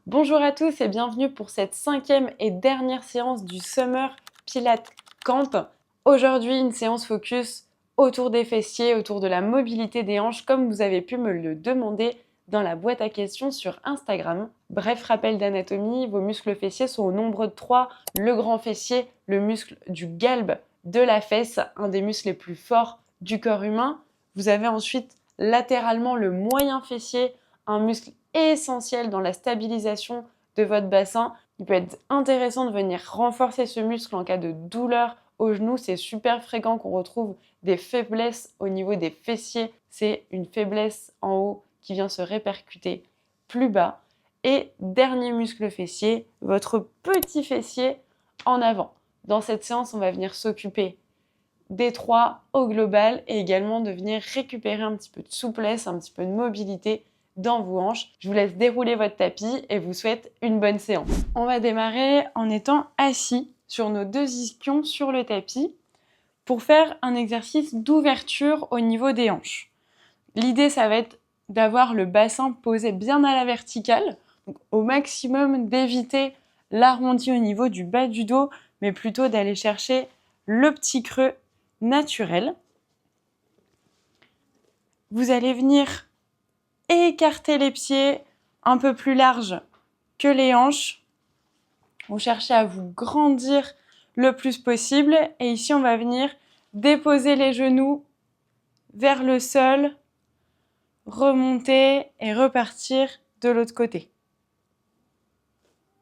Bonjour à tous et bienvenue pour cette 5e et dernière séance du Summer Pilates Camp. Aujourd'hui, une séance focus autour des fessiers, autour de la mobilité des hanches, comme vous avez pu me le demander dans la boîte à questions sur Instagram. Bref rappel d'anatomie, vos muscles fessiers sont au nombre de 3. Le grand fessier, le muscle du galbe de la fesse, un des muscles les plus forts du corps humain. Vous avez ensuite latéralement le moyen fessier, un muscle essentiel dans la stabilisation de votre bassin. Il peut être intéressant de venir renforcer ce muscle en cas de douleur au genou. C'est super fréquent qu'on retrouve des faiblesses au niveau des fessiers. C'est une faiblesse en haut qui vient se répercuter plus bas. Et dernier muscle fessier, votre petit fessier en avant. Dans cette séance, on va venir s'occuper des 3 au global et également de venir récupérer un petit peu de souplesse, un petit peu de mobilité dans vos hanches. Je vous laisse dérouler votre tapis et vous souhaite une bonne séance. On va démarrer en étant assis sur nos 2 ischions sur le tapis pour faire un exercice d'ouverture au niveau des hanches. L'idée, ça va être d'avoir le bassin posé bien à la verticale, donc au maximum d'éviter l'arrondi au niveau du bas du dos, mais plutôt d'aller chercher le petit creux naturel. Vous allez venir écarter les pieds un peu plus larges que les hanches. Vous cherchez à vous grandir le plus possible. Et ici, on va venir déposer les genoux vers le sol, remonter et repartir de l'autre côté.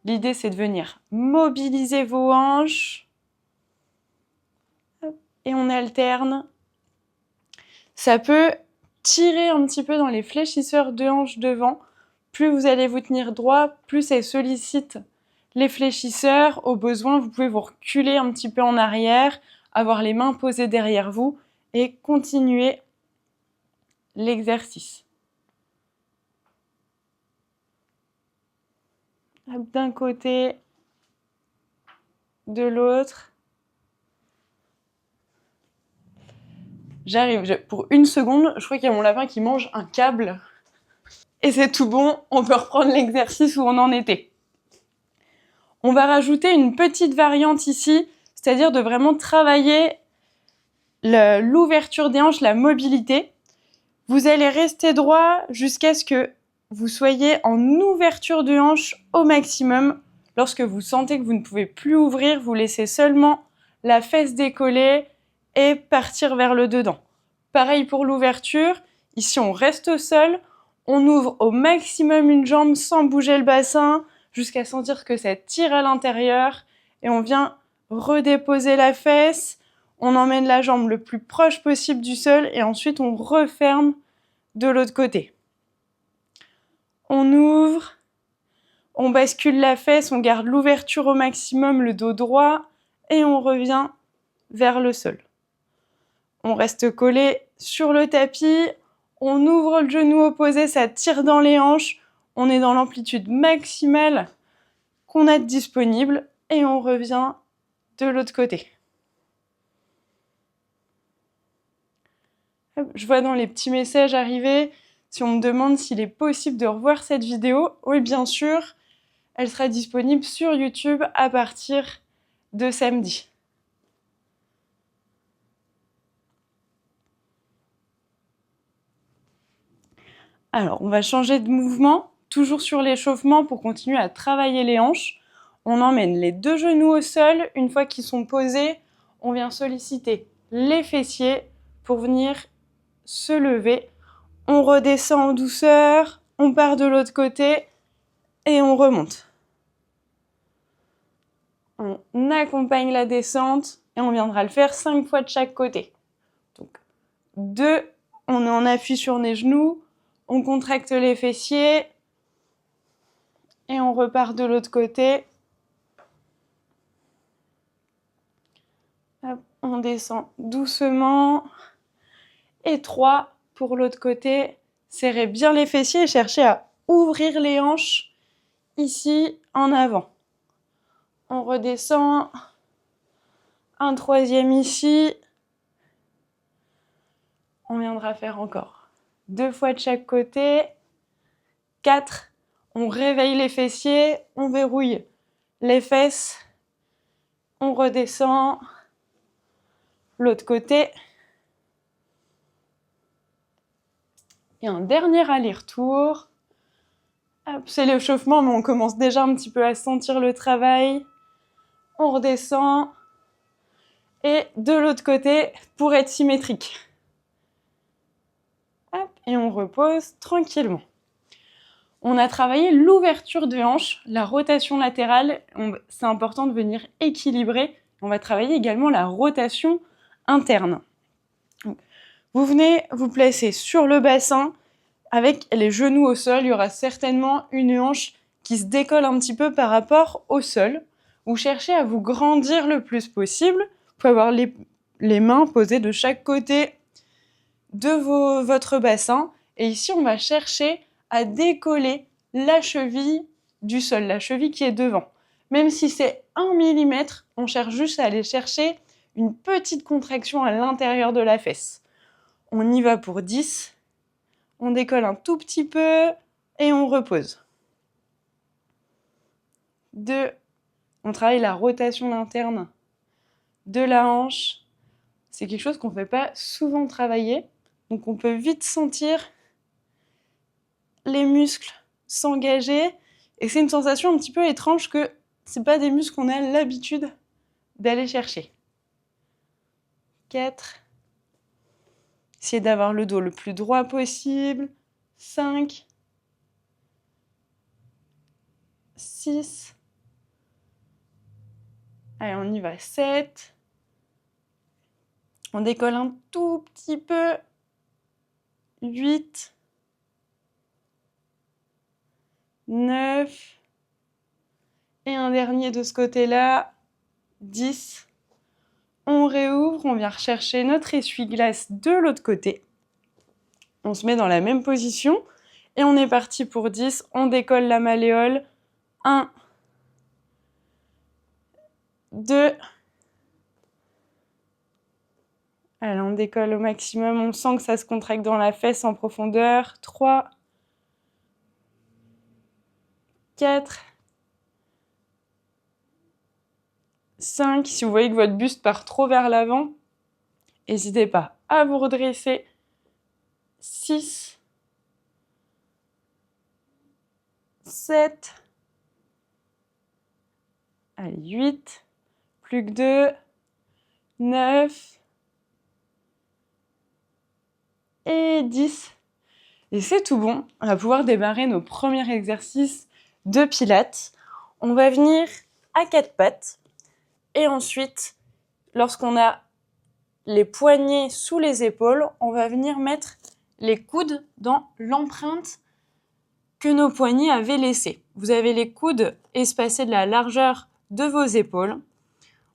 L'idée, c'est de venir mobiliser vos hanches. Et on alterne. Ça peut tirer un petit peu dans les fléchisseurs de hanches devant. Plus vous allez vous tenir droit, plus elle sollicite les fléchisseurs. Au besoin, vous pouvez vous reculer un petit peu en arrière, avoir les mains posées derrière vous et continuer l'exercice. D'un côté, de l'autre. J'arrive, pour une seconde, je crois qu'il y a mon lapin qui mange un câble. Et c'est tout bon, on peut reprendre l'exercice où on en était. On va rajouter une petite variante ici, c'est-à-dire de vraiment travailler l'ouverture des hanches, la mobilité. Vous allez rester droit jusqu'à ce que vous soyez en ouverture de hanche au maximum. Lorsque vous sentez que vous ne pouvez plus ouvrir, vous laissez seulement la fesse décoller et partir vers le dedans. Pareil pour l'ouverture. Ici, on reste au sol. On ouvre au maximum une jambe sans bouger le bassin jusqu'à sentir que ça tire à l'intérieur. Et on vient redéposer la fesse. On emmène la jambe le plus proche possible du sol et ensuite on referme de l'autre côté. On ouvre, on bascule la fesse, on garde l'ouverture au maximum, le dos droit et on revient vers le sol. On reste collé sur le tapis, on ouvre le genou opposé, ça tire dans les hanches, on est dans l'amplitude maximale qu'on a de disponible et on revient de l'autre côté. Je vois dans les petits messages arriver, si on me demande s'il est possible de revoir cette vidéo, oui bien sûr, elle sera disponible sur YouTube à partir de samedi. Alors, on va changer de mouvement, toujours sur l'échauffement pour continuer à travailler les hanches. On emmène les 2 genoux au sol, une fois qu'ils sont posés, on vient solliciter les fessiers pour venir se lever. On redescend en douceur, on part de l'autre côté et on remonte. On accompagne la descente et on viendra le faire 5 fois de chaque côté. Donc 2, on est en appui sur les genoux, on contracte les fessiers et on repart de l'autre côté. Hop, on descend doucement. Et 3, pour l'autre côté, serrez bien les fessiers et cherchez à ouvrir les hanches ici en avant. On redescend. Un 3e ici. On viendra faire encore 2 fois de chaque côté. 4. On réveille les fessiers, on verrouille les fesses, on redescend, l'autre côté. Et un dernier aller-retour. Hop, c'est l'échauffement, mais on commence déjà un petit peu à sentir le travail. On redescend. Et de l'autre côté, pour être symétrique. Hop, et on repose tranquillement. On a travaillé l'ouverture de hanche, la rotation latérale. C'est important de venir équilibrer. On va travailler également la rotation interne. Vous venez vous placer sur le bassin avec les genoux au sol. Il y aura certainement une hanche qui se décolle un petit peu par rapport au sol. Vous cherchez à vous grandir le plus possible. Vous pouvez avoir les mains posées de chaque côté de votre bassin. Et ici, on va chercher à décoller la cheville du sol, la cheville qui est devant. Même si c'est 1 mm, on cherche juste à aller chercher une petite contraction à l'intérieur de la fesse. On y va pour 10. On décolle un tout petit peu et on repose. 2. On travaille la rotation interne de la hanche. C'est quelque chose qu'on ne fait pas souvent travailler. Donc on peut vite sentir les muscles s'engager. Et c'est une sensation un petit peu étrange que ce n'est pas des muscles qu'on a l'habitude d'aller chercher. 4. Essayez d'avoir le dos le plus droit possible. 5. 6. Allez, on y va. 7. On décolle un tout petit peu. 8. 9. Et un dernier de ce côté-là. 10. On réouvre, on vient rechercher notre essuie-glace de l'autre côté. On se met dans la même position et on est parti pour 10. On décolle la malléole. 1, 2. Allez, on décolle au maximum. On sent que ça se contracte dans la fesse en profondeur. 3, 4, 5. Si vous voyez que votre buste part trop vers l'avant, n'hésitez pas à vous redresser. 6, 7, allez, 8, plus que 2, 9 et 10. Et c'est tout bon, on va pouvoir démarrer nos premiers exercices de pilates. On va venir à 4 pattes et ensuite, lorsqu'on a les poignets sous les épaules, on va venir mettre les coudes dans l'empreinte que nos poignets avaient laissée. Vous avez les coudes espacés de la largeur de vos épaules.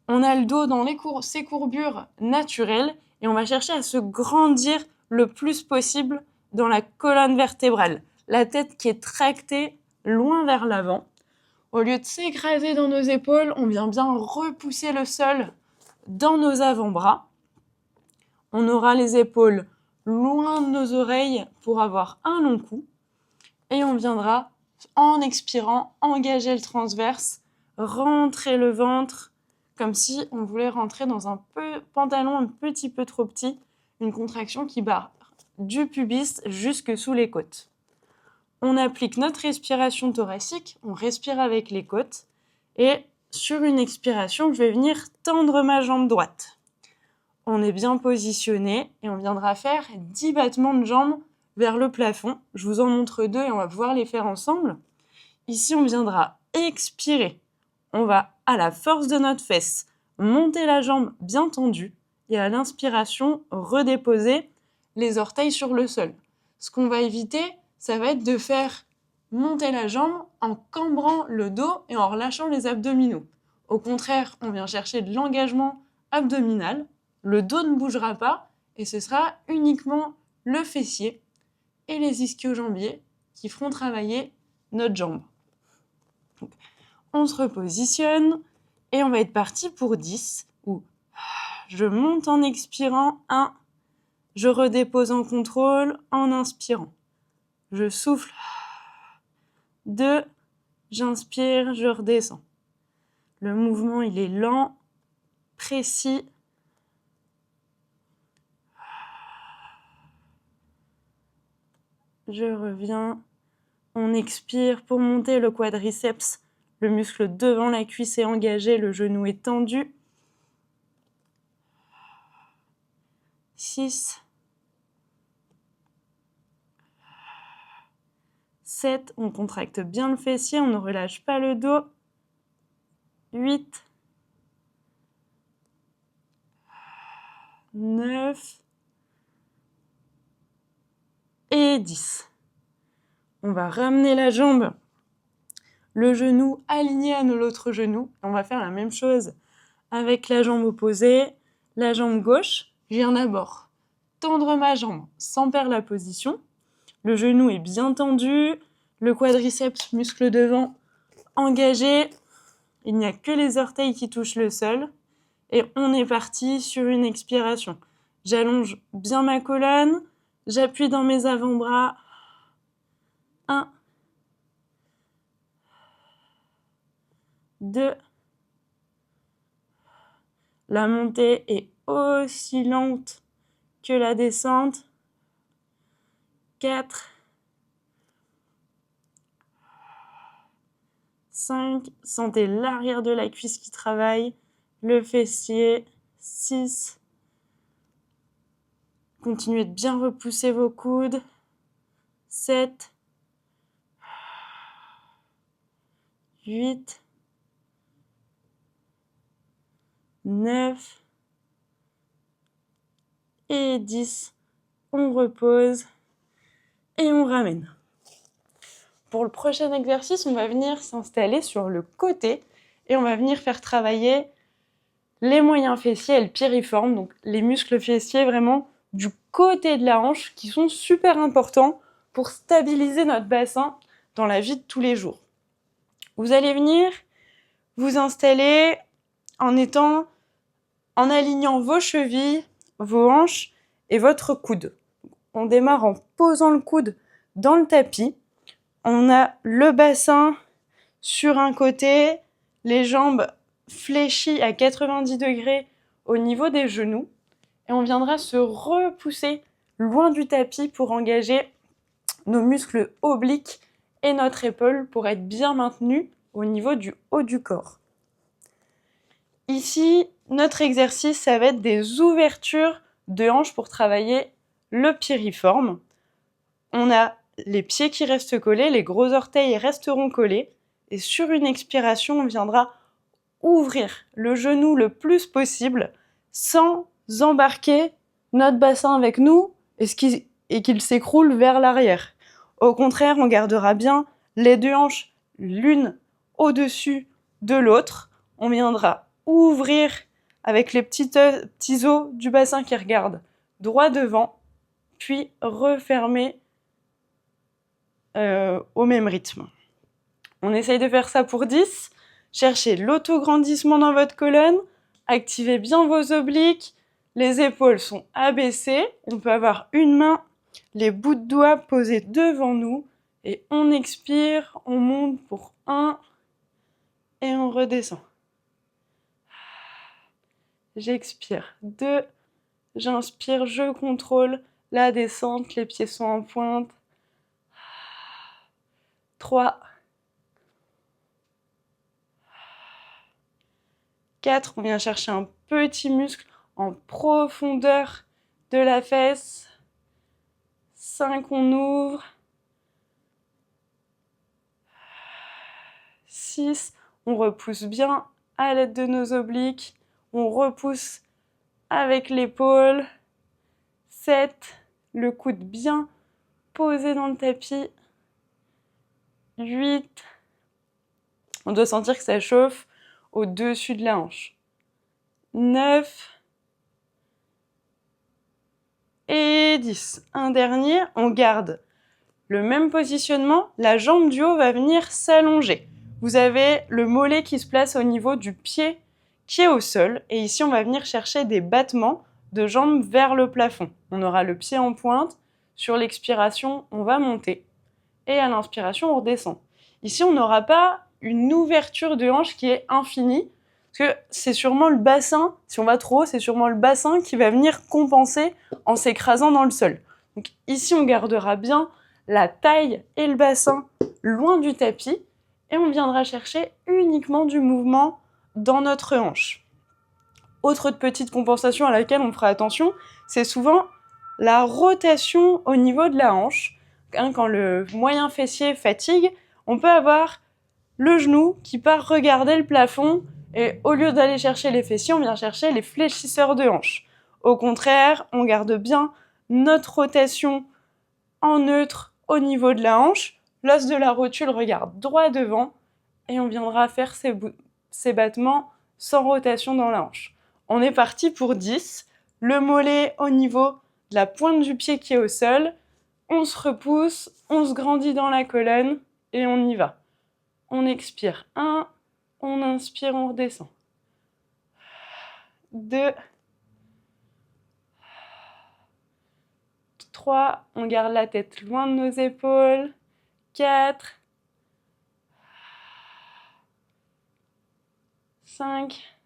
On a le dos dans ses courbures naturelles et on va chercher à se grandir le plus possible dans la colonne vertébrale. La tête qui est tractée loin vers l'avant. Au lieu de s'écraser dans nos épaules, on vient bien repousser le sol dans nos avant-bras. On aura les épaules loin de nos oreilles pour avoir un long cou. Et on viendra, en expirant, engager le transverse, rentrer le ventre, comme si on voulait rentrer dans un pantalon un petit peu trop petit, une contraction qui barre du pubis jusque sous les côtes. On applique notre respiration thoracique, on respire avec les côtes, et sur une expiration, je vais venir tendre ma jambe droite. On est bien positionné et on viendra faire 10 battements de jambes vers le plafond. Je vous en montre 2 et on va pouvoir les faire ensemble. Ici, on viendra expirer. On va, à la force de notre fesse, monter la jambe bien tendue et à l'inspiration, redéposer les orteils sur le sol. Ce qu'on va éviter, ça va être de faire monter la jambe en cambrant le dos et en relâchant les abdominaux. Au contraire, on vient chercher de l'engagement abdominal. Le dos ne bougera pas et ce sera uniquement le fessier et les ischio-jambiers qui feront travailler notre jambe. Donc, on se repositionne et on va être parti pour 10 où je monte en expirant, 1, je redépose en contrôle en inspirant. Je souffle, 2, j'inspire, je redescends. Le mouvement, il est lent, précis. Je reviens. On expire pour monter le quadriceps. Le muscle devant la cuisse est engagé, le genou est tendu. 6, 7, on contracte bien le fessier, on ne relâche pas le dos. 8, 9 et 10. On va ramener la jambe, le genou aligné à l'autre genou. On va faire la même chose avec la jambe opposée, la jambe gauche. Je viens d'abord tendre ma jambe sans perdre la position. Le genou est bien tendu, le quadriceps, muscle devant, engagé. Il n'y a que les orteils qui touchent le sol. Et on est parti sur une expiration. J'allonge bien ma colonne, j'appuie dans mes avant-bras. 1, 2. La montée est aussi lente que la descente. 4, 5. Sentez l'arrière de la cuisse qui travaille, le fessier. 6. Continuez de bien repousser vos coudes. 7, 8, 9 et 10. On repose et on ramène. Pour le prochain exercice, on va venir s'installer sur le côté et on va venir faire travailler les moyens fessiers et le piriforme, donc les muscles fessiers vraiment du côté de la hanche qui sont super importants pour stabiliser notre bassin dans la vie de tous les jours. Vous allez venir vous installer en alignant vos chevilles, vos hanches et votre coude. On démarre en posant le coude dans le tapis. On a le bassin sur un côté, les jambes fléchies à 90 degrés au niveau des genoux. Et on viendra se repousser loin du tapis pour engager nos muscles obliques et notre épaule pour être bien maintenus au niveau du haut du corps. Ici, notre exercice, ça va être des ouvertures de hanches pour travailler le piriforme. On a les pieds qui restent collés, les gros orteils resteront collés. Et sur une expiration, on viendra ouvrir le genou le plus possible sans embarquer notre bassin avec nous et qu'il s'écroule vers l'arrière. Au contraire, on gardera bien les deux hanches l'une au-dessus de l'autre. On viendra ouvrir avec les petits os du bassin qui regardent droit devant, puis refermer au même rythme. On essaye de faire ça pour 10. Cherchez l'autograndissement dans votre colonne. Activez bien vos obliques. Les épaules sont abaissées. On peut avoir une main, les bouts de doigts posés devant nous. Et on expire, on monte pour 1 et on redescend. J'expire 2. J'inspire, je contrôle la descente. Les pieds sont en pointe. 3, 4, on vient chercher un petit muscle en profondeur de la fesse. 5, on ouvre. 6, on repousse bien à l'aide de nos obliques. On repousse avec l'épaule. 7, le coude bien posé dans le tapis. 8, on doit sentir que ça chauffe au-dessus de la hanche. 9 et 10. Un dernier, on garde le même positionnement. La jambe du haut va venir s'allonger. Vous avez le mollet qui se place au niveau du pied qui est au sol. Et ici, on va venir chercher des battements de jambes vers le plafond. On aura le pied en pointe. Sur l'expiration, on va monter. Et à l'inspiration, on redescend. Ici, on n'aura pas une ouverture de hanche qui est infinie, parce que c'est sûrement le bassin, si on va trop haut, c'est sûrement le bassin qui va venir compenser en s'écrasant dans le sol. Donc ici, on gardera bien la taille et le bassin loin du tapis, et on viendra chercher uniquement du mouvement dans notre hanche. Autre petite compensation à laquelle on fera attention, c'est souvent la rotation au niveau de la hanche. Quand le moyen fessier fatigue, on peut avoir le genou qui part regarder le plafond et au lieu d'aller chercher les fessiers, on vient chercher les fléchisseurs de hanche. Au contraire, on garde bien notre rotation en neutre au niveau de la hanche. L'os de la rotule regarde droit devant et on viendra faire ces battements sans rotation dans la hanche. On est parti pour 10. Le mollet au niveau de la pointe du pied qui est au sol. On se repousse, on se grandit dans la colonne et on y va. On expire 1, on inspire, on redescend. 2, 3, on garde la tête loin de nos épaules. 4, 5,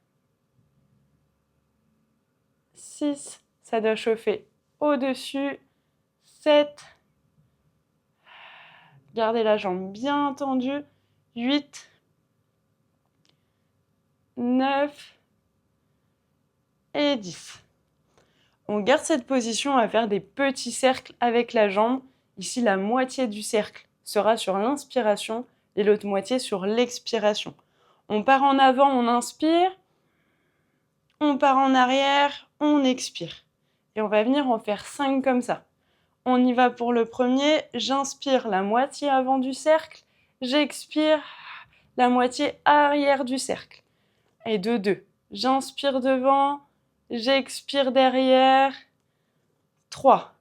6, ça doit chauffer au-dessus. 7, gardez la jambe bien tendue. 8, 9 et 10. On garde cette position à faire des petits cercles avec la jambe. Ici, la moitié du cercle sera sur l'inspiration et l'autre moitié sur l'expiration. On part en avant, on inspire. On part en arrière, on expire. Et on va venir en faire 5 comme ça. On y va pour le premier. J'inspire la moitié avant du cercle. J'expire la moitié arrière du cercle. Et de 2. J'inspire devant. J'expire derrière. 3.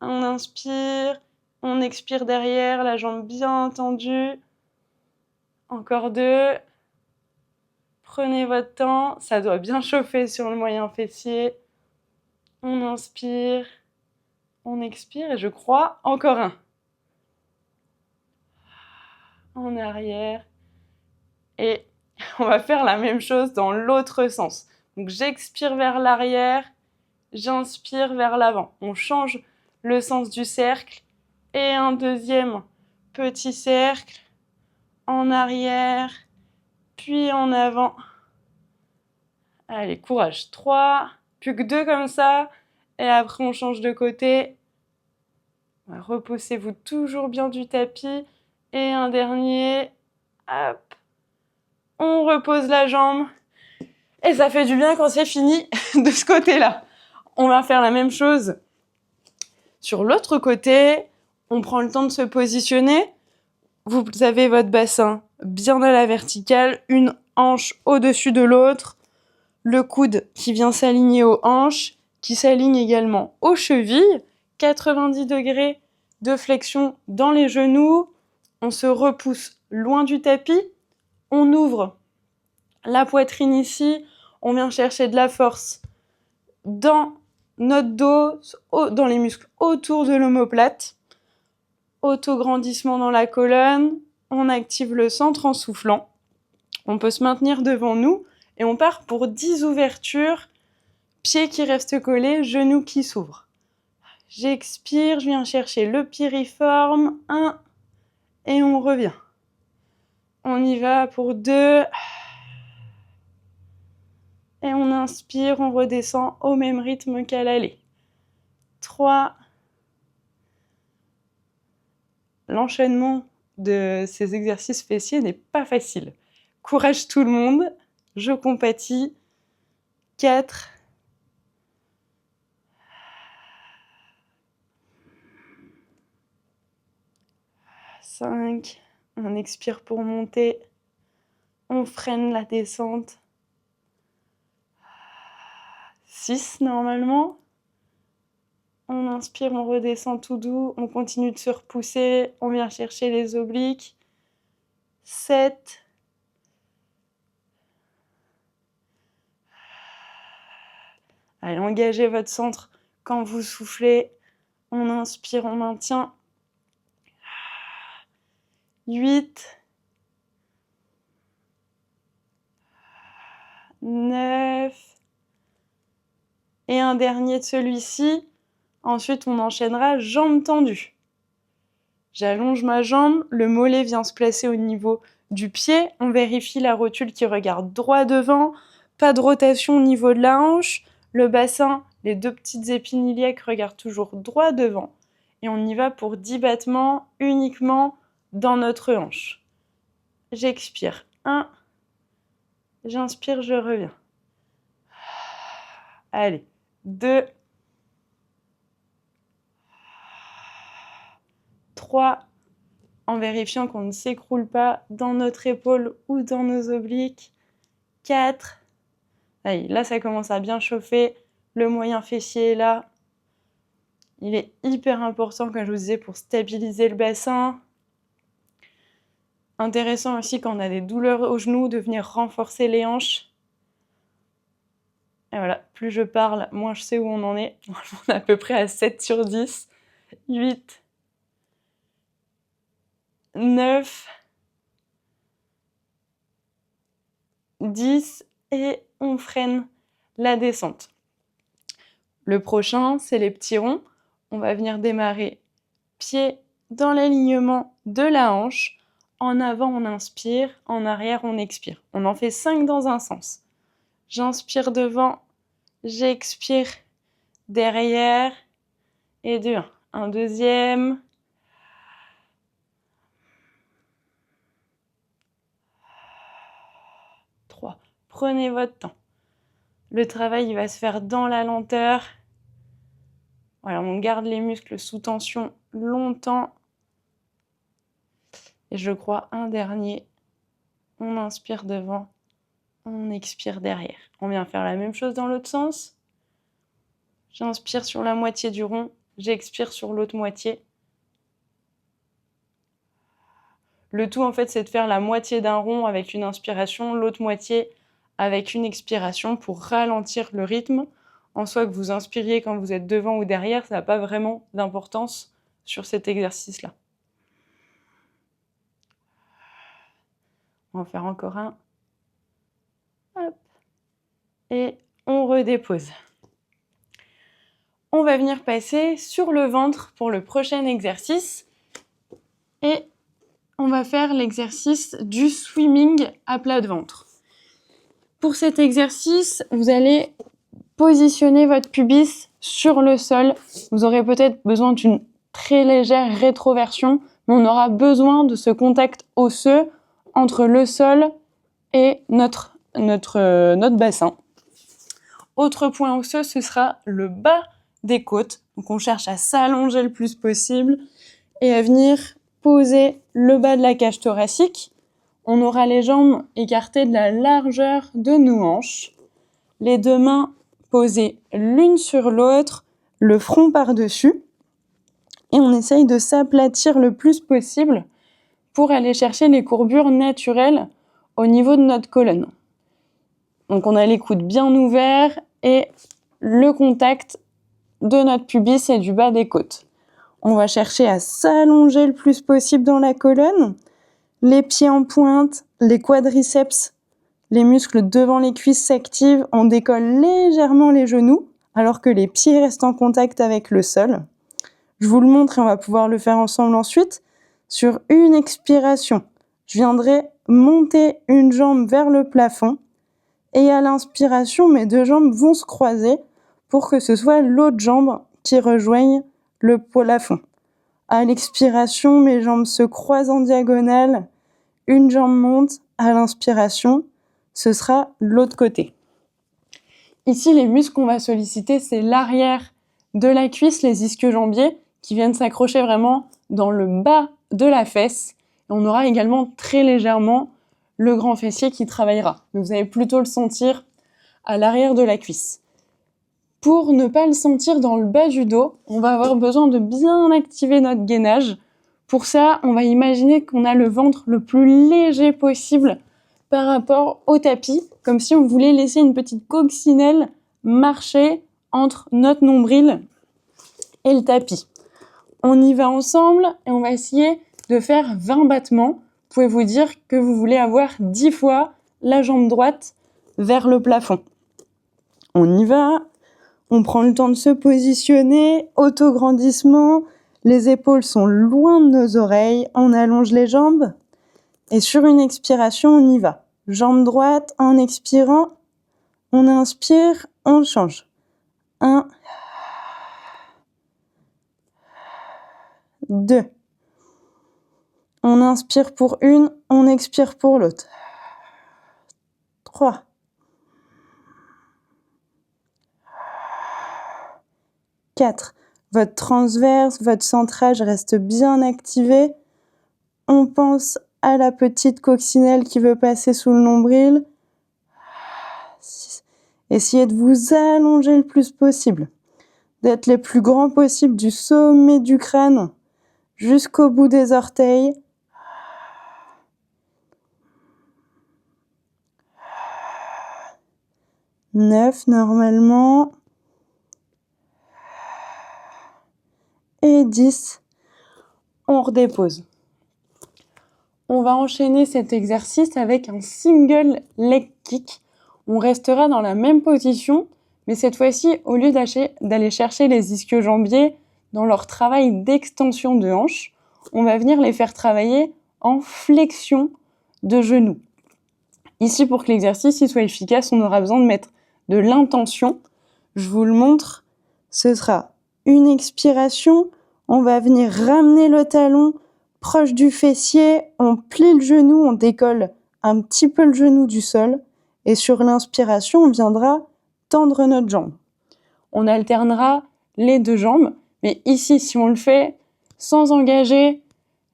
On inspire. On expire derrière, la jambe bien tendue. Encore 2. Prenez votre temps. Ça doit bien chauffer sur le moyen fessier. On inspire. On expire et je crois encore 1. En arrière. Et on va faire la même chose dans l'autre sens. Donc j'expire vers l'arrière, j'inspire vers l'avant. On change le sens du cercle et un deuxième petit cercle en arrière, puis en avant. Allez, courage. 3, plus que 2 comme ça. Et après on change de côté. Repoussez-vous toujours bien du tapis. Et un dernier. Hop. On repose la jambe. Et ça fait du bien quand c'est fini de ce côté-là. On va faire la même chose sur l'autre côté. On prend le temps de se positionner. Vous avez votre bassin bien à la verticale, une hanche au-dessus de l'autre, le coude qui vient s'aligner aux hanches, qui s'aligne également aux chevilles, 90 degrés de flexion dans les genoux. On se repousse loin du tapis. On ouvre la poitrine ici, on vient chercher de la force dans notre dos, dans les muscles autour de l'omoplate. Autograndissement dans la colonne, on active le centre en soufflant. On peut se maintenir devant nous et on part pour 10 ouvertures, pieds qui restent collés, genoux qui s'ouvrent. J'expire, je viens chercher le piriforme, 1 et on revient. On y va pour 2. Et on inspire, on redescend au même rythme qu'à l'aller. 3. L'enchaînement de ces exercices fessiers n'est pas facile. Courage tout le monde, je compatis. 4. 5. On expire pour monter. On freine la descente. 6 normalement. On inspire, on redescend tout doux. On continue de se repousser. On vient chercher les obliques. 7. Allez, engagez votre centre quand vous soufflez. On inspire, on maintient. 8. 9. Et un dernier de celui-ci. Ensuite, on enchaînera jambes tendues. J'allonge ma jambe, le mollet vient se placer au niveau du pied. On vérifie la rotule qui regarde droit devant. Pas de rotation au niveau de la hanche. Le bassin, les 2 petites épines iliaques regardent toujours droit devant. Et on y va pour 10 battements uniquement dans notre hanche. J'expire. 1. J'inspire, je reviens. Allez. 2. 3. En vérifiant qu'on ne s'écroule pas dans notre épaule ou dans nos obliques. 4. Allez, là, ça commence à bien chauffer. Le moyen fessier est là. Il est hyper important, comme je vous disais, pour stabiliser le bassin. Intéressant aussi quand on a des douleurs aux genoux, de venir renforcer les hanches. Et voilà, plus je parle, moins je sais où on en est. On est à peu près à 7 sur 10. 8. 9. 10. Et on freine la descente. Le prochain, c'est les petits ronds. On va venir démarrer pied dans l'alignement de la hanche. En avant, on inspire. En arrière, on expire. On en fait 5 dans un sens. J'inspire devant. J'expire derrière. Et 2. Un deuxième. 3. Prenez votre temps. Le travail, il va se faire dans la lenteur. Voilà, on garde les muscles sous tension longtemps. Et je crois un dernier. On inspire devant, on expire derrière. On vient faire la même chose dans l'autre sens. J'inspire sur la moitié du rond, j'expire sur l'autre moitié. Le tout, en fait, c'est de faire la moitié d'un rond avec une inspiration, l'autre moitié avec une expiration pour ralentir le rythme. En soi, que vous inspiriez quand vous êtes devant ou derrière, ça n'a pas vraiment d'importance sur cet exercice-là. On va en faire encore un. Hop. Et on redépose. On va venir passer sur le ventre pour le prochain exercice. Et on va faire l'exercice du swimming à plat de ventre. Pour cet exercice, vous allez positionner votre pubis sur le sol. Vous aurez peut-être besoin d'une très légère rétroversion, mais on aura besoin de ce contact osseux entre le sol et notre bassin. Autre point osseux, ce sera le bas des côtes. Donc on cherche à s'allonger le plus possible et à venir poser le bas de la cage thoracique. On aura les jambes écartées de la largeur de nos hanches. Les 2 mains posées l'une sur l'autre, le front par-dessus. Et on essaye de s'aplatir le plus possible pour aller chercher les courbures naturelles au niveau de notre colonne. Donc on a les coudes bien ouverts et le contact de notre pubis et du bas des côtes. On va chercher à s'allonger le plus possible dans la colonne, les pieds en pointe, les quadriceps, les muscles devant les cuisses s'activent, on décolle légèrement les genoux alors que les pieds restent en contact avec le sol. Je vous le montre et on va pouvoir le faire ensemble ensuite. Sur une expiration, je viendrai monter une jambe vers le plafond et à l'inspiration, mes 2 jambes vont se croiser pour que ce soit l'autre jambe qui rejoigne le plafond. À l'expiration, mes jambes se croisent en diagonale, une jambe monte, à l'inspiration, ce sera l'autre côté. Ici, les muscles qu'on va solliciter, c'est l'arrière de la cuisse, les ischio-jambiers, qui viennent s'accrocher vraiment dans le bas de la fesse. Et on aura également très légèrement le grand fessier qui travaillera. Mais vous allez plutôt le sentir à l'arrière de la cuisse. Pour ne pas le sentir dans le bas du dos, on va avoir besoin de bien activer notre gainage. Pour ça, on va imaginer qu'on a le ventre le plus léger possible par rapport au tapis, comme si on voulait laisser une petite coccinelle marcher entre notre nombril et le tapis. On y va ensemble et on va essayer de faire 20 battements. Vous pouvez vous dire que vous voulez avoir 10 fois la jambe droite vers le plafond. On y va, on prend le temps de se positionner, autograndissement, les épaules sont loin de nos oreilles, on allonge les jambes et sur une expiration, on y va. Jambe droite, en expirant, on inspire, on change. 1, 2. On inspire pour une, on expire pour l'autre. 3. 4. Votre transverse, votre centrage reste bien activé. On pense à la petite coccinelle qui veut passer sous le nombril. 6. Essayez de vous allonger le plus possible, d'être les plus grands possibles du sommet du crâne jusqu'au bout des orteils. 9 normalement. Et 10. On redépose. On va enchaîner cet exercice avec un single leg kick. On restera dans la même position, mais cette fois-ci, au lieu d'aller chercher les ischio-jambiers dans leur travail d'extension de hanche, on va venir les faire travailler en flexion de genoux. Ici, pour que l'exercice soit efficace, on aura besoin de mettre de l'intention. Je vous le montre. Ce sera une expiration. On va venir ramener le talon proche du fessier. On plie le genou, on décolle un petit peu le genou du sol. Et sur l'inspiration, on viendra tendre notre jambe. On alternera les deux jambes. Mais ici, si on le fait sans engager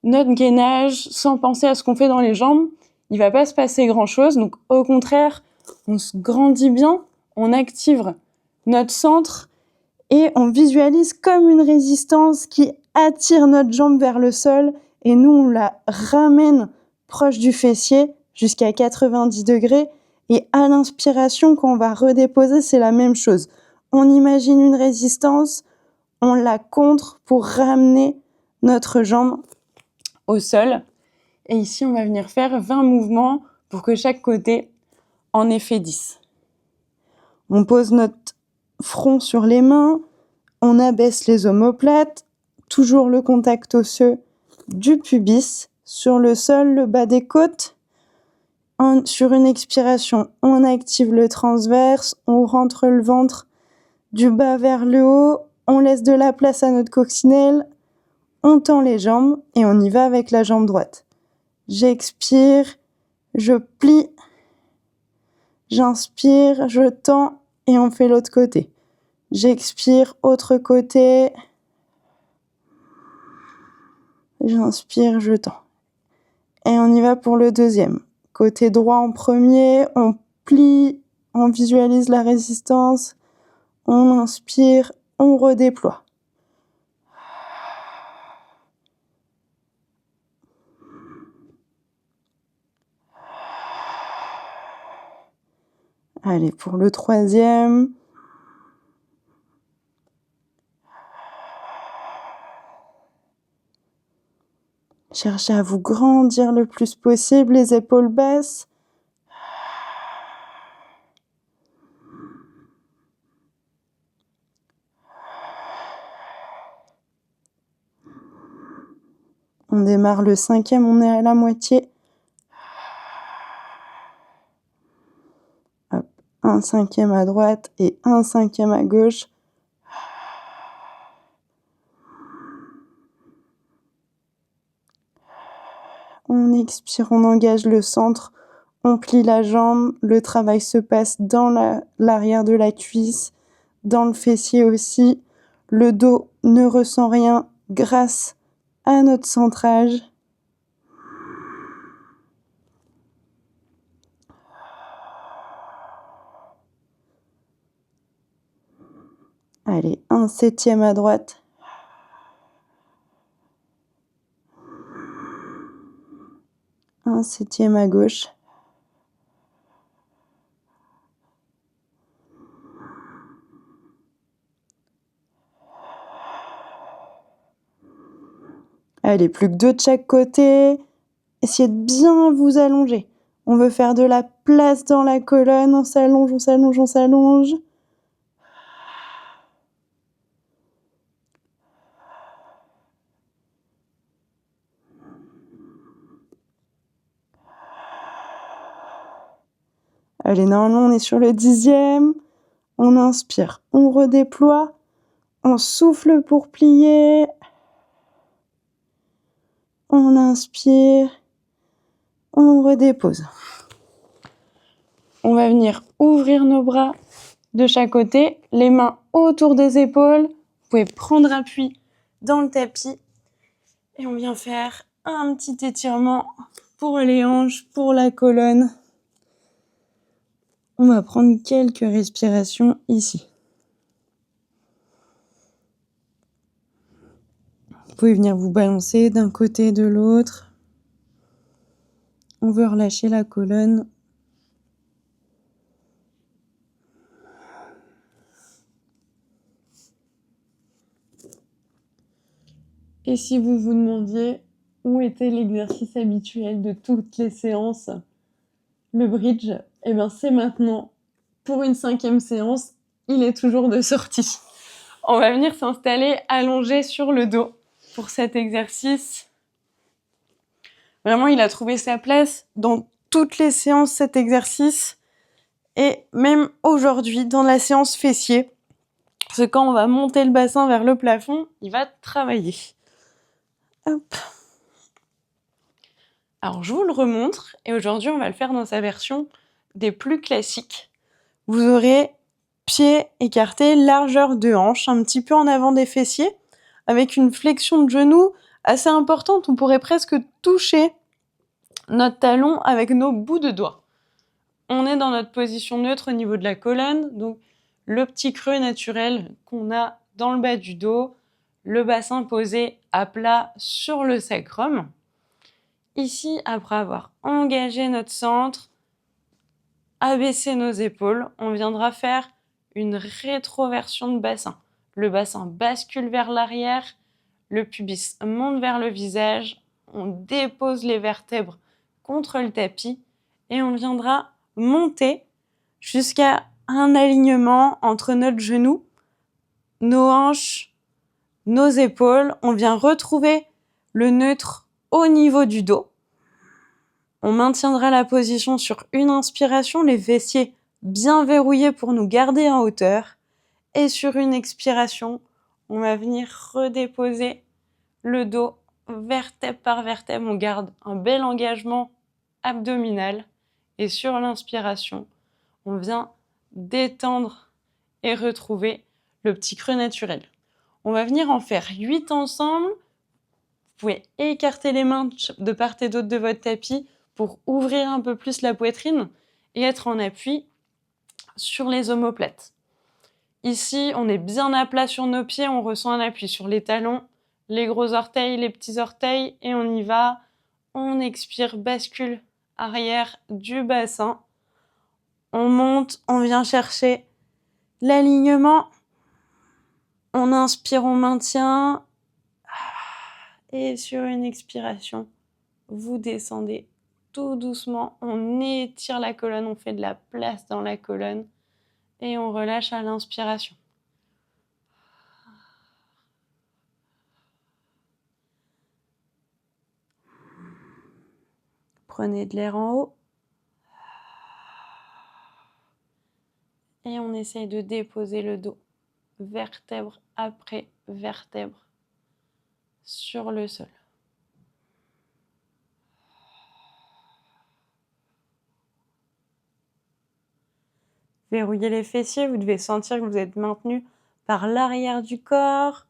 notre gainage, sans penser à ce qu'on fait dans les jambes, il va pas se passer grand-chose. Donc, au contraire, on se grandit bien, on active notre centre et on visualise comme une résistance qui attire notre jambe vers le sol et nous, on la ramène proche du fessier jusqu'à 90 degrés. Et à l'inspiration, quand on va redéposer, c'est la même chose. On imagine une résistance, on la contre pour ramener notre jambe au sol. Et ici, on va venir faire 20 mouvements pour que chaque côté en ait fait 10. On pose notre front sur les mains, on abaisse les omoplates, toujours le contact osseux du pubis sur le sol, le bas des côtes. Sur une expiration, on active le transverse, on rentre le ventre du bas vers le haut, on laisse de la place à notre coccinelle, on tend les jambes et on y va avec la jambe droite. J'expire, je plie, j'inspire, je tends et on fait l'autre côté. J'expire, autre côté, j'inspire, je tends. Et on y va pour le deuxième. Côté droit en premier, on plie, on visualise la résistance, on inspire, on redéploie. Allez, pour le troisième. Cherchez à vous grandir le plus possible, les épaules basses. On démarre le cinquième, on est à la moitié. Hop, un cinquième à droite et un cinquième à gauche. On expire, on engage le centre, on plie la jambe, le travail se passe dans l'arrière de la cuisse, dans le fessier aussi. Le dos ne ressent rien grâce à notre centrage. Allez, un septième à droite. Un septième à gauche. Allez, plus que deux de chaque côté. Essayez de bien vous allonger. On veut faire de la place dans la colonne. On s'allonge, on s'allonge, on s'allonge. Allez, normalement, on est sur le 10e. On inspire, on redéploie. On souffle pour plier. On inspire. On redépose. On va venir ouvrir nos bras de chaque côté, les mains autour des épaules. Vous pouvez prendre appui dans le tapis. Et on vient faire un petit étirement pour les hanches, pour la colonne. On va prendre quelques respirations ici. Vous pouvez venir vous balancer d'un côté et de l'autre. On veut relâcher la colonne. Et si vous vous demandiez où était l'exercice habituel de toutes les séances, le bridge, eh bien c'est maintenant. Pour une 5e séance, il est toujours de sortie. On va venir s'installer allongé sur le dos pour cet exercice. Vraiment, il a trouvé sa place dans toutes les séances, cet exercice. Et même aujourd'hui, dans la séance fessier, parce que quand on va monter le bassin vers le plafond, il va travailler. Hop. Alors, je vous le remontre. Et aujourd'hui, on va le faire dans sa version des plus classiques. Vous aurez pieds écartés, largeur de hanche, un petit peu en avant des fessiers, avec une flexion de genou assez importante. On pourrait presque toucher notre talon avec nos bouts de doigts. On est dans notre position neutre au niveau de la colonne, donc le petit creux naturel qu'on a dans le bas du dos, le bassin posé à plat sur le sacrum. Ici, après avoir engagé notre centre, abaissé nos épaules, on viendra faire une rétroversion de bassin. Le bassin bascule vers l'arrière, le pubis monte vers le visage, on dépose les vertèbres contre le tapis et on viendra monter jusqu'à un alignement entre notre genou, nos hanches, nos épaules. On vient retrouver le neutre au niveau du dos. On maintiendra la position sur une inspiration, les fessiers bien verrouillés pour nous garder en hauteur. Et sur une expiration, on va venir redéposer le dos vertèbre par vertèbre. On garde un bel engagement abdominal. Et sur l'inspiration, on vient détendre et retrouver le petit creux naturel. On va venir en faire 8 ensemble. Vous pouvez écarter les mains de part et d'autre de votre tapis pour ouvrir un peu plus la poitrine et être en appui sur les omoplates. Ici, on est bien à plat sur nos pieds, on ressent un appui sur les talons, les gros orteils, les petits orteils, et on y va. On expire, bascule arrière du bassin. On monte, on vient chercher l'alignement. On inspire, on maintient. Et sur une expiration, vous descendez tout doucement. On étire la colonne, on fait de la place dans la colonne. Et on relâche à l'inspiration. Prenez de l'air en haut. Et on essaye de déposer le dos, vertèbre après vertèbre, sur le sol. Verrouillez les fessiers, vous devez sentir que vous êtes maintenu par l'arrière du corps.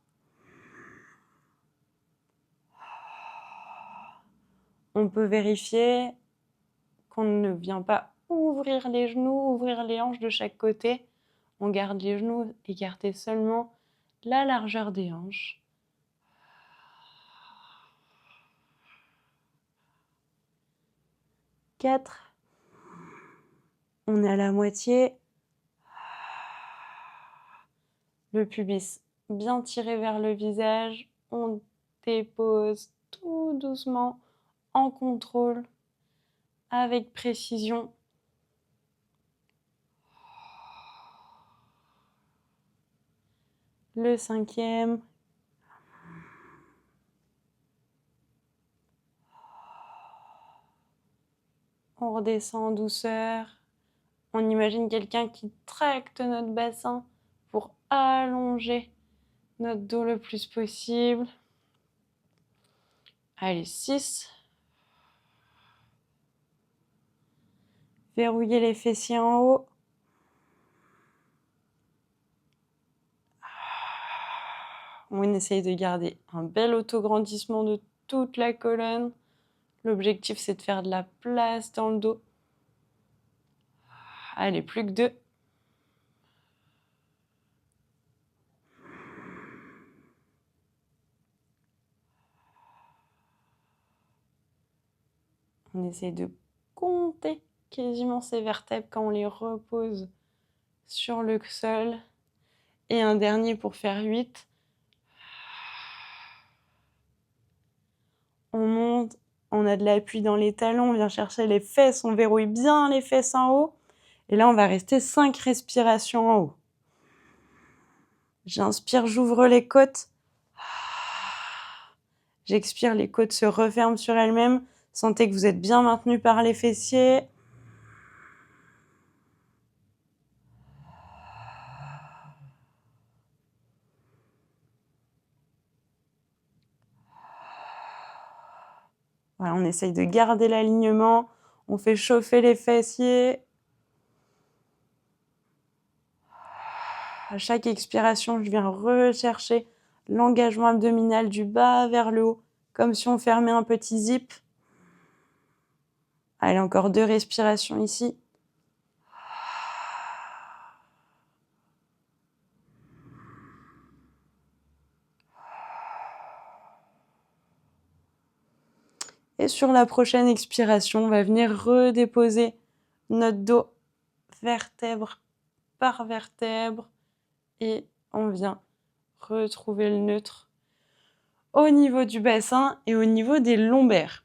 On peut vérifier qu'on ne vient pas ouvrir les genoux, ouvrir les hanches de chaque côté. On garde les genoux écartés seulement la largeur des hanches. Quatre. On est à la moitié. Le pubis bien tiré vers le visage. On dépose tout doucement, en contrôle, avec précision. Le 5e. On redescend en douceur. On imagine quelqu'un qui tracte notre bassin pour allonger notre dos le plus possible. Allez, 6. Verrouillez les fessiers en haut. On essaye de garder un bel autograndissement de toute la colonne. L'objectif, c'est de faire de la place dans le dos. Allez, plus que 2. On essaye de compter quasiment ces vertèbres quand on les repose sur le sol. Et un dernier pour faire 8. On monte, on a de l'appui dans les talons, on vient chercher les fesses, on verrouille bien les fesses en haut. Et là, on va rester 5 respirations en haut. J'inspire, j'ouvre les côtes. J'expire, les côtes se referment sur elles-mêmes. Sentez que vous êtes bien maintenu par les fessiers. Voilà, on essaye de garder l'alignement. On fait chauffer les fessiers. À chaque expiration, je viens rechercher l'engagement abdominal du bas vers le haut, comme si on fermait un petit zip. Allez, encore 2 respirations ici. Et sur la prochaine expiration, on va venir redéposer notre dos vertèbre par vertèbre et on vient retrouver le neutre au niveau du bassin et au niveau des lombaires.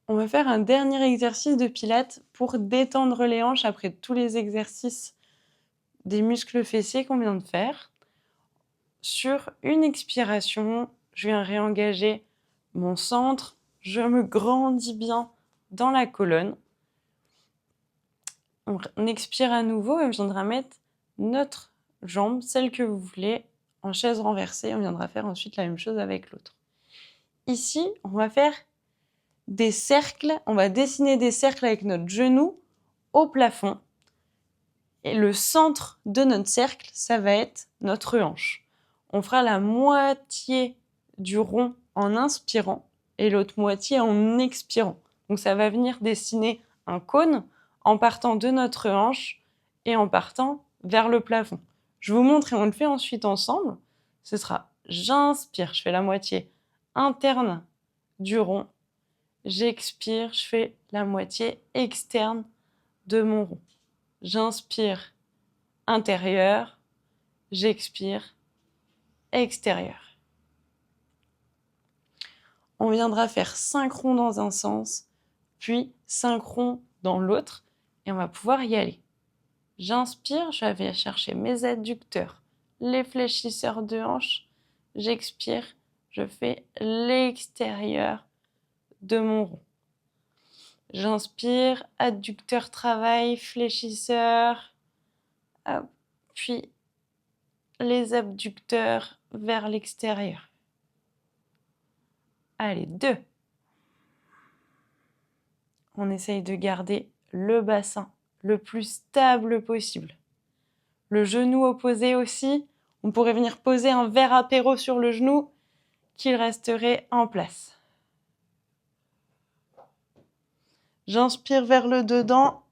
On va faire un dernier exercice de pilates pour détendre les hanches après tous les exercices des muscles fessiers qu'on vient de faire. Sur une expiration, je viens réengager mon centre, je me grandis bien dans la colonne. On expire à nouveau et on viendra mettre notre jambe, celle que vous voulez, en chaise renversée. On viendra faire ensuite la même chose avec l'autre. Ici, on va faire des cercles, on va dessiner des cercles avec notre genou au plafond. Et le centre de notre cercle, ça va être notre hanche. On fera la moitié du rond en inspirant et l'autre moitié en expirant. Donc ça va venir dessiner un cône en partant de notre hanche et en partant vers le plafond. Je vous montre et on le fait ensuite ensemble. Ce sera j'inspire, je fais la moitié interne du rond. J'expire, je fais la moitié externe de mon rond. J'inspire intérieur, j'expire extérieur. On viendra faire 5 ronds dans un sens, puis 5 ronds dans l'autre, et on va pouvoir y aller. J'inspire, je vais chercher mes adducteurs, les fléchisseurs de hanche. J'expire, je fais l'extérieur de mon rond. J'inspire, adducteur travail, fléchisseur, puis les abducteurs vers l'extérieur. Allez, 2. On essaye de garder le bassin le plus stable possible. Le genou opposé aussi, on pourrait venir poser un verre apéro sur le genou qu'il resterait en place. J'inspire vers le dedans.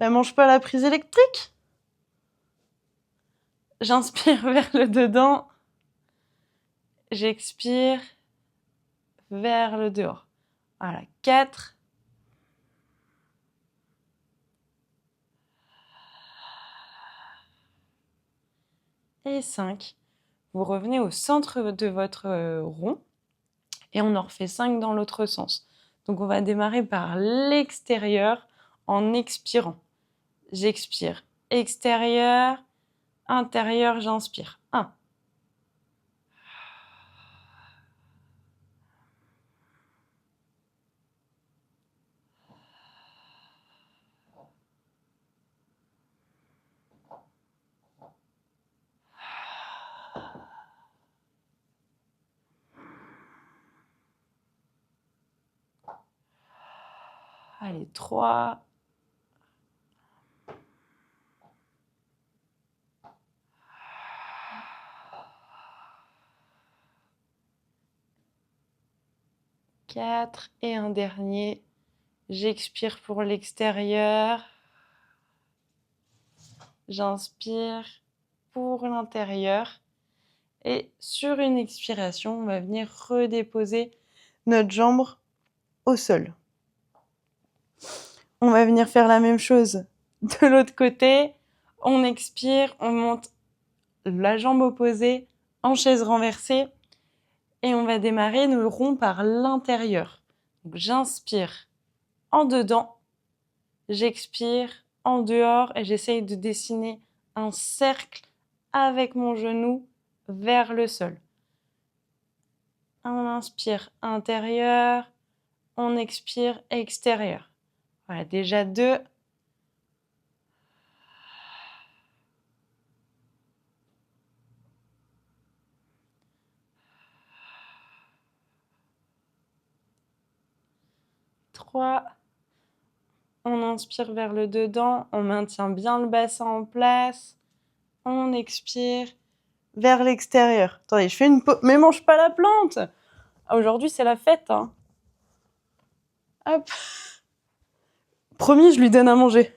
Mange pas la prise électrique. J'inspire vers le dedans. J'expire vers le dehors. Voilà, 4. Et 5. Vous revenez au centre de votre rond et on en refait 5 dans l'autre sens. Donc on va démarrer par l'extérieur en expirant. J'expire. Extérieur, intérieur, j'inspire. 1. Allez, 3. 4. Et un dernier. J'expire pour l'extérieur. J'inspire pour l'intérieur. Et sur une expiration, on va venir redéposer notre jambe au sol. On va venir faire la même chose de l'autre côté. On expire, on monte la jambe opposée en chaise renversée. Et on va démarrer le rond par l'intérieur. Donc j'inspire en dedans, j'expire en dehors et j'essaye de dessiner un cercle avec mon genou vers le sol. On inspire intérieur, on expire extérieur. Voilà, déjà 2. 3. On inspire vers le dedans, on maintient bien le bassin en place. On expire vers l'extérieur. Attendez, je fais une pause. Mais mange pas la plante! Aujourd'hui, c'est la fête, hein. Hop. Promis, je lui donne à manger.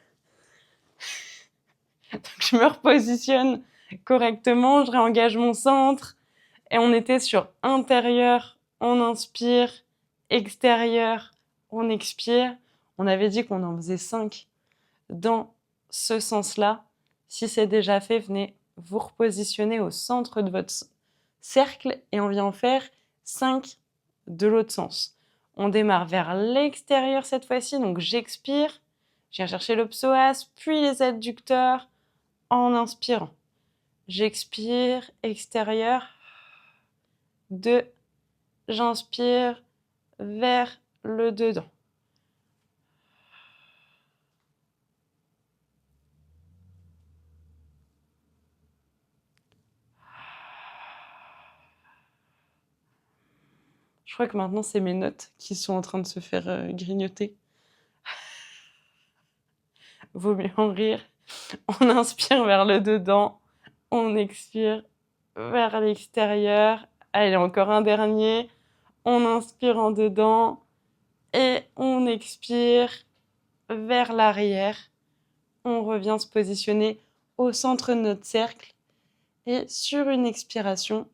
Donc, je me repositionne correctement, je réengage mon centre. Et on était sur intérieur, on inspire, extérieur, on expire. On avait dit qu'on en faisait 5 dans ce sens-là. Si c'est déjà fait, venez vous repositionner au centre de votre cercle et on vient en faire 5 de l'autre sens. On démarre vers l'extérieur cette fois-ci, donc j'expire, je viens chercher le psoas, puis les adducteurs en inspirant. J'expire, extérieur, 2, j'inspire vers le dedans. Je crois que maintenant, c'est mes notes qui sont en train de se faire grignoter. Vaut mieux en rire. On inspire vers le dedans. On expire vers l'extérieur. Allez, encore un dernier. On inspire en dedans. Et on expire vers l'arrière. On revient se positionner au centre de notre cercle. Et sur une expiration,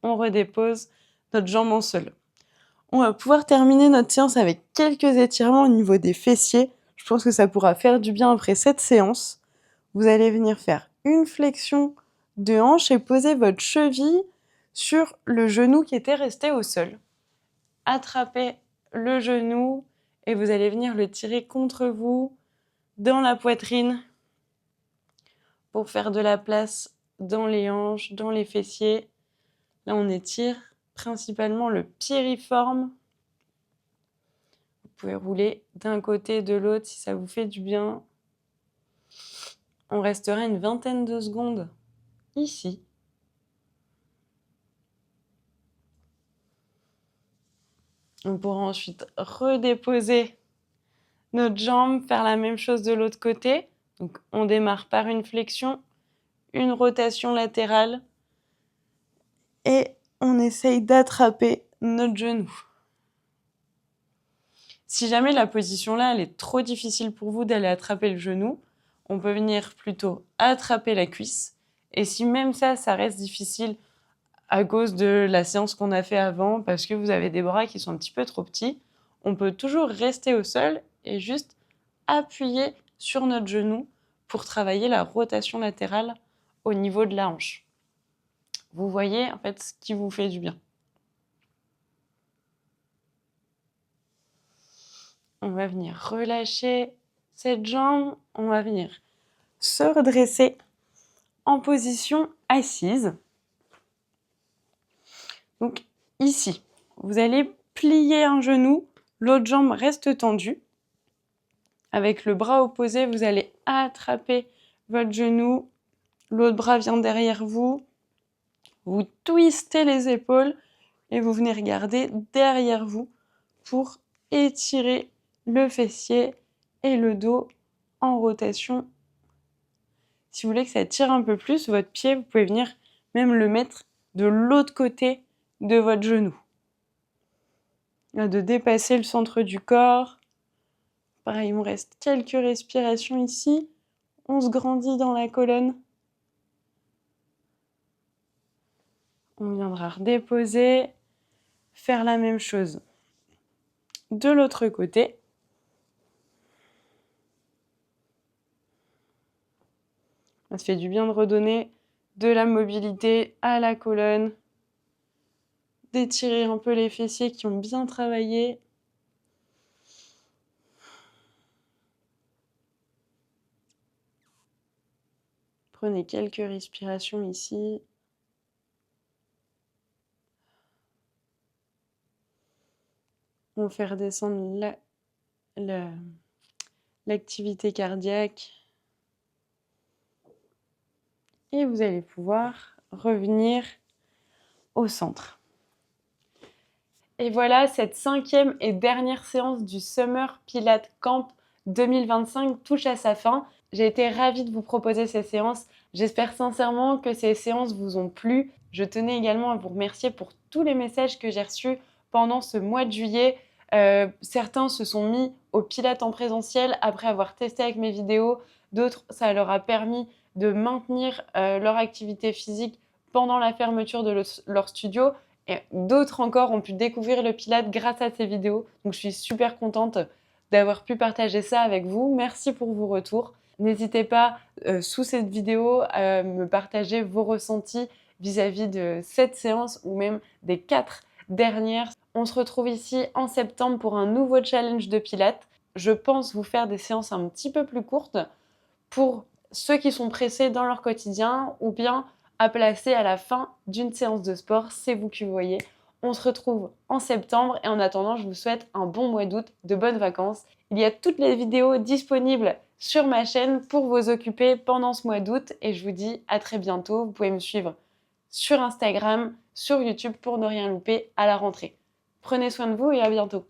on redépose notre jambe en sol. On va pouvoir terminer notre séance avec quelques étirements au niveau des fessiers. Je pense que ça pourra faire du bien après cette séance. Vous allez venir faire une flexion de hanche et poser votre cheville sur le genou qui était resté au sol. Attrapez le genou et vous allez venir le tirer contre vous dans la poitrine pour faire de la place dans les hanches, dans les fessiers. Là, on étire principalement le piriforme. Vous pouvez rouler d'un côté, de l'autre si ça vous fait du bien. On restera une vingtaine de secondes ici. On pourra ensuite redéposer notre jambe, faire la même chose de l'autre côté. Donc, on démarre par une flexion, une rotation latérale et on essaye d'attraper notre genou. Si jamais la position là, elle est trop difficile pour vous d'aller attraper le genou, on peut venir plutôt attraper la cuisse. Et si même ça reste difficile à cause de la séance qu'on a fait avant, parce que vous avez des bras qui sont un petit peu trop petits, on peut toujours rester au sol et juste appuyer sur notre genou pour travailler la rotation latérale au niveau de la hanche. Vous voyez en fait ce qui vous fait du bien. On va venir relâcher cette jambe. On va venir se redresser en position assise. Donc ici, vous allez plier un genou, l'autre jambe reste tendue. Avec le bras opposé, vous allez attraper votre genou, l'autre bras vient derrière vous. Vous twistez les épaules et vous venez regarder derrière vous pour étirer le fessier et le dos en rotation. Si vous voulez que ça tire un peu plus, votre pied, vous pouvez venir même le mettre de l'autre côté de votre genou. De dépasser le centre du corps. Pareil, il me reste quelques respirations ici. On se grandit dans la colonne. On viendra redéposer, faire la même chose de l'autre côté. Ça fait du bien de redonner de la mobilité à la colonne, d'étirer un peu les fessiers qui ont bien travaillé. Prenez quelques respirations ici. On fait redescendre l'activité cardiaque. Et vous allez pouvoir revenir au centre. Et voilà, cette 5e et dernière séance du Summer Pilates Camp 2025 touche à sa fin. J'ai été ravie de vous proposer ces séances. J'espère sincèrement que ces séances vous ont plu. Je tenais également à vous remercier pour tous les messages que j'ai reçus pendant ce mois de juillet. Certains se sont mis au Pilates en présentiel après avoir testé avec mes vidéos. D'autres, ça leur a permis de maintenir leur activité physique pendant la fermeture de leur studio. Et d'autres encore ont pu découvrir le Pilates grâce à ces vidéos. Donc je suis super contente d'avoir pu partager ça avec vous. Merci pour vos retours. N'hésitez pas sous cette vidéo à me partager vos ressentis vis-à-vis de cette séance ou même des 4 dernières. On se retrouve ici en septembre pour un nouveau challenge de Pilates. Je pense vous faire des séances un petit peu plus courtes pour ceux qui sont pressés dans leur quotidien ou bien à placer à la fin d'une séance de sport. C'est vous qui voyez. On se retrouve en septembre et en attendant, je vous souhaite un bon mois d'août, de bonnes vacances. Il y a toutes les vidéos disponibles sur ma chaîne pour vous occuper pendant ce mois d'août et je vous dis à très bientôt. Vous pouvez me suivre sur Instagram, sur YouTube pour ne rien louper à la rentrée. Prenez soin de vous et à bientôt.